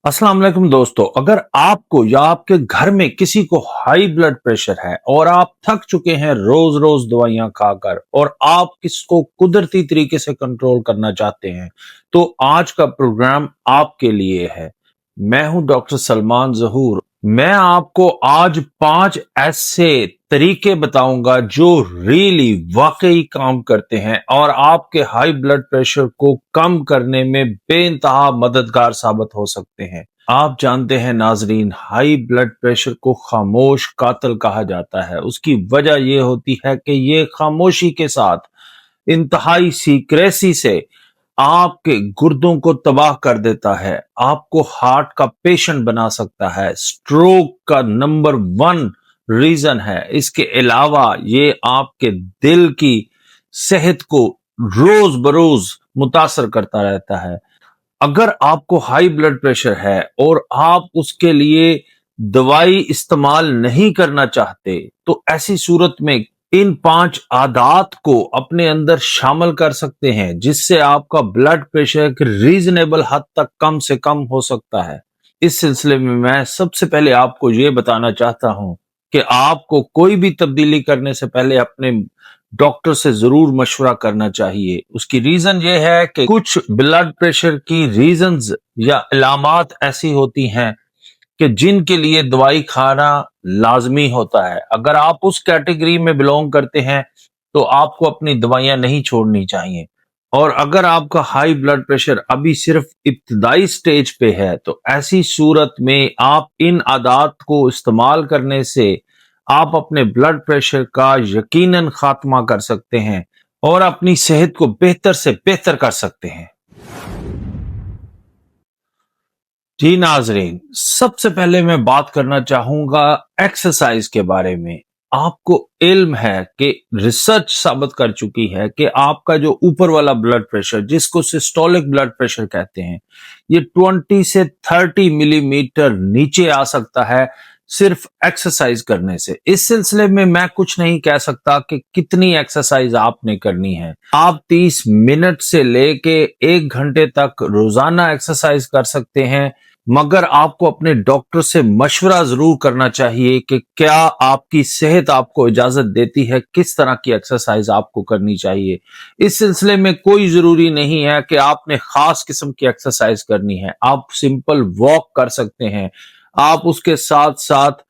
अस्सलाम वालेकुम दोस्तों, अगर आपको या आपके घर में किसी को हाई ब्लड प्रेशर है और आप थक चुके हैं रोज रोज दवाइयां खाकर और आप इसको कुदरती तरीके से कंट्रोल करना चाहते हैं, तो आज का प्रोग्राम आपके लिए है। मैं हूं डॉक्टर सलमान जहूर। मैं आपको आज 5 ऐसे तरीके बताऊंगा जो रियली वाकई काम करते हैं और आपके हाई ब्लड प्रेशर को कम करने में बेइंतहा मददगार साबित हो सकते हैं। आप जानते हैं नाजरीन, हाई ब्लड प्रेशर को खामोश कातिल कहा जाता है। उसकी वजह यह होती है कि ये खामोशी के साथ इंतहाई सीक्रेसी से आपके गुर्दों को तबाह कर देता है, आपको हार्ट का पेशेंट बना सकता है, स्ट्रोक का नंबर 1 रीजन है। इसके अलावा ये आपके दिल की सेहत को रोज बरोज मुतासर करता रहता है। अगर आपको हाई ब्लड प्रेशर है और आप उसके लिए दवाई इस्तेमाल नहीं करना चाहते, तो ऐसी सूरत में इन 5 आदात को अपने अंदर शामिल कर सकते हैं, जिससे आपका ब्लड प्रेशर एक रीजनेबल हद तक कम से कम हो सकता है। इस सिलसिले में मैं सबसे पहले आपको ये बताना चाहता हूं कि आपको कोई भी तब्दीली करने से पहले अपने डॉक्टर से जरूर मशवरा करना चाहिए। उसकी रीजन ये है कि कुछ ब्लड प्रेशर की रीजंस या अलामात ऐसी होती हैं कि जिनके लिए दवाई खाना लाजमी होता है। अगर आप उस कैटेगरी में बिलोंग करते हैं तो आपको अपनी दवाइयां नहीं छोड़नी चाहिए। और अगर आपका हाई ब्लड प्रेशर अभी सिर्फ इब्तदाई स्टेज पे है, तो ऐसी सूरत में आप इन आदात को इस्तेमाल करने से आप अपने ब्लड प्रेशर का यकीनन खात्मा कर सकते हैं और अपनी सेहत को बेहतर से बेहतर कर सकते हैं। जी नाजरीन, सबसे पहले मैं बात करना चाहूंगा एक्सरसाइज के बारे में। आपको इल्म है कि रिसर्च साबित कर चुकी है कि आपका जो ऊपर वाला ब्लड प्रेशर, जिसको सिस्टोलिक ब्लड प्रेशर कहते हैं, ये 20 से 30 मिलीमीटर नीचे आ सकता है सिर्फ एक्सरसाइज करने से। इस सिलसिले में मैं कुछ नहीं कह सकता कि कितनी एक्सरसाइज आपने करनी है। आप 30 मिनट से लेके 1 घंटे तक रोजाना एक्सरसाइज कर सकते हैं, मगर आपको अपने डॉक्टर से मशवरा जरूर करना चाहिए कि क्या आपकी सेहत आपको इजाजत देती है, किस तरह की एक्सरसाइज आपको करनी चाहिए। इस सिलसिले में कोई जरूरी नहीं है कि आपने खास किस्म की एक्सरसाइज करनी है। आप सिंपल वॉक कर सकते हैं, आप उसके साथ साथ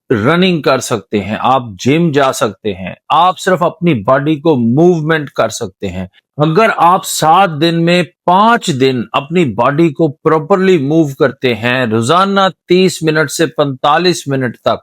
रनिंग कर सकते हैं, आप जिम जा सकते हैं, आप सिर्फ अपनी बॉडी को मूवमेंट कर सकते हैं। अगर आप 7 दिन में 5 दिन अपनी बॉडी को प्रॉपरली मूव करते हैं, रोजाना 30 मिनट से 45 मिनट तक,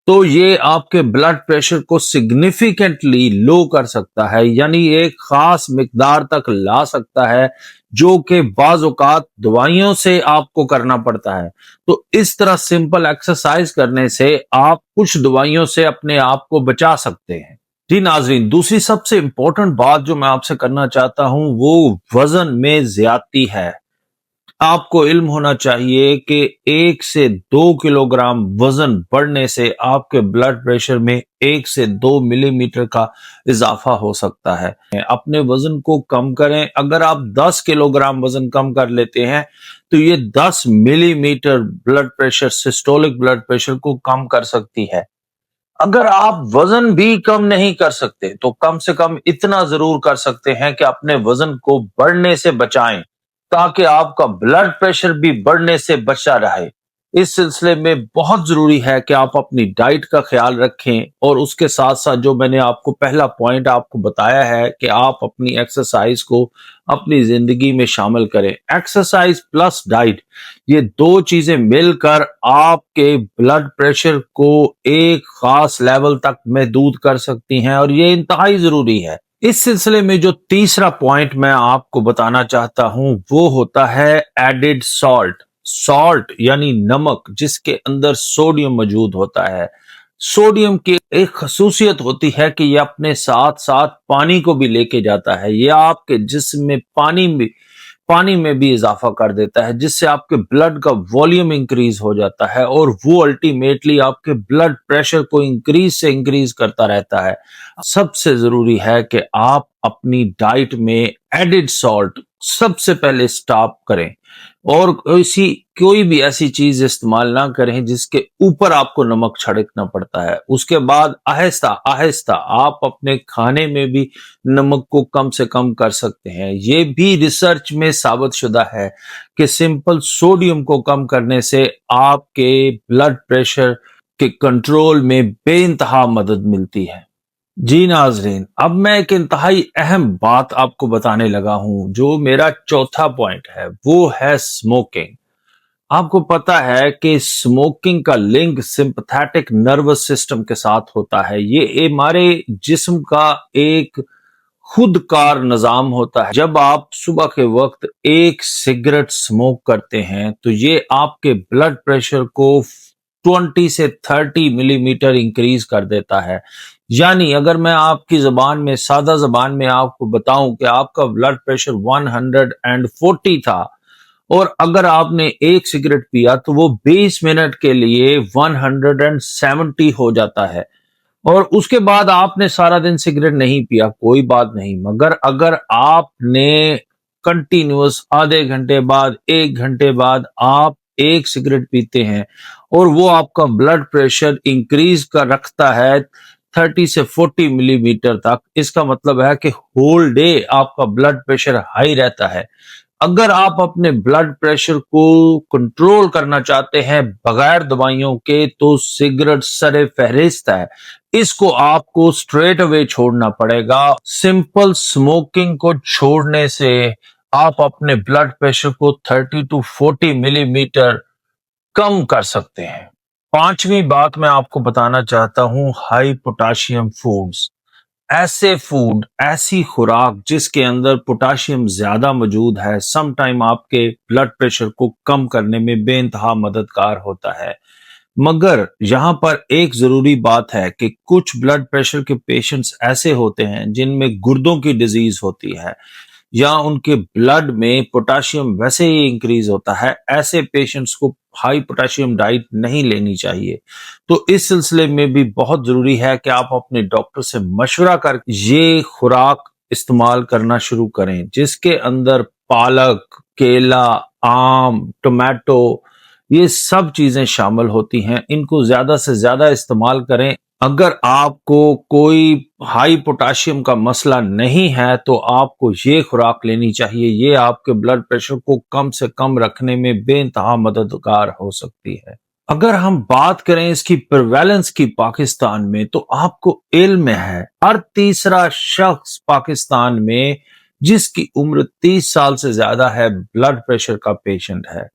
तो ये आपके ब्लड प्रेशर को सिग्निफिकेंटली लो कर सकता है, यानी एक खास मिकदार तक ला सकता है, जो कि बाज़ औक़ात दवाइयों से आपको करना पड़ता है। तो इस तरह सिंपल एक्सरसाइज करने से आप कुछ दवाइयों से अपने आप को बचा सकते हैं। जी नाजरीन, दूसरी सबसे इंपॉर्टेंट बात जो मैं आपसे करना चाहता हूं, वो वजन में ज्यादती है। आपको इल्म होना चाहिए कि 1 से 2 किलोग्राम वजन बढ़ने से आपके ब्लड प्रेशर में 1 से 2 मिलीमीटर का इजाफा हो सकता है। अपने वजन को कम करें। अगर आप 10 किलोग्राम वजन कम कर लेते हैं तो ये 10 millimetre blood pressure, systolic blood pressure को कम कर सकती है। अगर आप वजन भी कम नहीं कर सकते तो कम से कम इतना जरूर कर सकते हैं कि अपने वजन को बढ़ने से बचाएं, ताकि आपका ब्लड प्रेशर भी बढ़ने से बचा रहे। इस सिलसिले में बहुत जरूरी है कि आप अपनी डाइट का ख्याल रखें और उसके साथ साथ जो मैंने आपको पहला पॉइंट आपको बताया है कि आप अपनी एक्सरसाइज को अपनी जिंदगी में शामिल करें। एक्सरसाइज प्लस डाइट, ये 2 चीजें मिलकर आपके ब्लड प्रेशर को एक खास लेवल तक महदूद कर सकती हैं और ये इंतहाई जरूरी है। इस सिलसिले में जो तीसरा पॉइंट मैं आपको बताना चाहता हूं, वो होता है एडिड सॉल्ट। सॉल्ट यानी नमक, जिसके अंदर सोडियम मौजूद होता है। सोडियम की एक खसूसियत होती है कि यह अपने साथ साथ पानी को भी लेके जाता है। यह आपके जिस्म में पानी में भी इजाफा कर देता है, जिससे आपके ब्लड का वॉल्यूम इंक्रीज हो जाता है और वो अल्टीमेटली आपके ब्लड प्रेशर को इंक्रीज से इंक्रीज करता रहता है। सबसे जरूरी है कि आप अपनी डाइट में एडिड सॉल्ट सबसे पहले स्टॉप करें और कोई भी ऐसी चीज इस्तेमाल ना करें जिसके ऊपर आपको नमक छिड़कना पड़ता है। उसके बाद आहिस्ता आहिस्ता आप अपने खाने में भी नमक को कम से कम कर सकते हैं। ये भी रिसर्च में साबित शुदा है कि सिंपल सोडियम को कम करने से आपके ब्लड प्रेशर के कंट्रोल में बेइंतहा मदद मिलती है। जी नाजरीन, अब मैं एक इंतहाई अहम बात आपको बताने लगा हूं। जो मेरा चौथा पॉइंट है वो है स्मोकिंग। आपको पता है कि स्मोकिंग का लिंक सिंपैथेटिक नर्वस सिस्टम के साथ होता है। ये हमारे जिस्म का एक खुदकार निजाम होता है। जब आप सुबह के वक्त एक सिगरेट स्मोक करते हैं तो ये आपके ब्लड प्रेशर को 20 से 30 मिलीमीटर इंक्रीज कर देता है। यानी अगर मैं आपकी जबान में, सादा जबान में आपको बताऊं कि आपका ब्लड प्रेशर 140 था और अगर आपने एक सिगरेट पिया तो वो 20 मिनट के लिए 170 हो जाता है। और उसके बाद आपने सारा दिन सिगरेट नहीं पिया, कोई बात नहीं, मगर अगर आपने कंटिन्यूअस आधे घंटे बाद, एक घंटे बाद आप एक सिगरेट पीते हैं और वो आपका ब्लड प्रेशर इंक्रीज कर रखता है 30 से 40 मिलीमीटर तक, इसका मतलब है कि होल डे आपका ब्लड प्रेशर हाई रहता है। अगर आप अपने ब्लड प्रेशर को कंट्रोल करना चाहते हैं बगैर दवाइयों के तो सिगरेट सरे फहरिस्त है। इसको आपको स्ट्रेट अवे छोड़ना पड़ेगा। सिंपल स्मोकिंग को छोड़ने से आप अपने ब्लड प्रेशर को 30 टू 40 मिलीमीटर कम कर सकते हैं। पांचवी बात मैं आपको बताना चाहता हूं, हाई पोटाशियम फूड्स। ऐसे फूड, ऐसी खुराक जिसके अंदर पोटाशियम ज्यादा मौजूद है, सम टाइम आपके ब्लड प्रेशर को कम करने में बेइंतहा मददगार होता है। मगर यहां पर एक जरूरी बात है कि कुछ ब्लड प्रेशर के पेशेंट्स ऐसे होते हैं जिनमें गुर्दों की डिजीज होती है या उनके ब्लड में पोटाशियम वैसे ही इंक्रीज होता है। ऐसे पेशेंट्स को हाई पोटाशियम डाइट नहीं लेनी चाहिए। तो इस सिलसिले में भी बहुत जरूरी है कि आप अपने डॉक्टर से मशवरा कर ये खुराक इस्तेमाल करना शुरू करें जिसके अंदर पालक, केला, आम, टोमेटो, ये सब चीजें शामिल होती हैं। इनको ज्यादा से ज्यादा इस्तेमाल करें। अगर आपको कोई हाई पोटाशियम का मसला नहीं है तो आपको ये खुराक लेनी चाहिए। ये आपके ब्लड प्रेशर को कम से कम रखने में बेइंतहा मददगार हो सकती है। अगर हम बात करें इसकी प्रेवेलेंस की पाकिस्तान में तो आपको इल्म है हर तीसरा शख्स पाकिस्तान में जिसकी उम्र 30 साल से ज्यादा है ब्लड प्रेशर का पेशेंट है।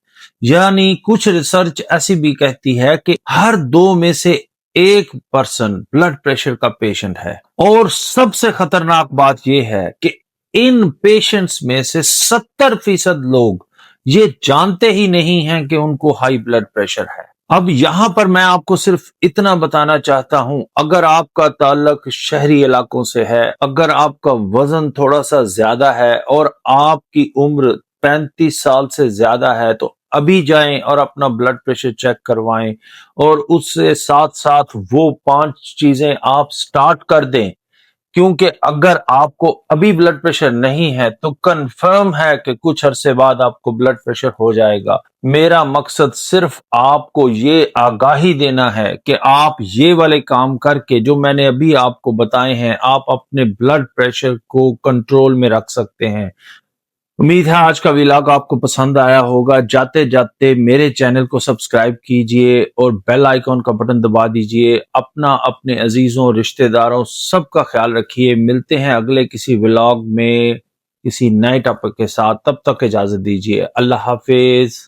यानी कुछ रिसर्च ऐसी भी कहती है कि हर 2 में से एक पर्सन ब्लड प्रेशर का पेशेंट है। और सबसे खतरनाक बात यह है कि इन पेशेंट्स में से 70% लोग ये जानते ही नहीं हैं कि उनको हाई ब्लड प्रेशर है। अब यहां पर मैं आपको सिर्फ इतना बताना चाहता हूं, अगर आपका ताल्लुक शहरी इलाकों से है, अगर आपका वजन थोड़ा सा ज्यादा है और आपकी उम्र 35 साल से ज्यादा है तो अभी जाएं और अपना ब्लड प्रेशर चेक करवाएं और उससे साथ साथ वो 5 चीजें आप स्टार्ट कर दें। क्योंकि अगर आपको अभी ब्लड प्रेशर नहीं है तो कंफर्म है कि कुछ अरसे बाद आपको ब्लड प्रेशर हो जाएगा। मेरा मकसद सिर्फ आपको ये आगाही देना है कि आप ये वाले काम करके जो मैंने अभी आपको बताए हैं आप अपने ब्लड प्रेशर को कंट्रोल में रख सकते हैं। उम्मीद है आज का व्लॉग आपको पसंद आया होगा। जाते जाते मेरे चैनल को सब्सक्राइब कीजिए और बेल आइकॉन का बटन दबा दीजिए। अपना, अपने अजीजों, रिश्तेदारों सबका ख्याल रखिए। मिलते हैं अगले किसी व्लॉग में किसी नए टॉपिक के साथ। तब तक इजाजत दीजिए। अल्लाह हाफिज।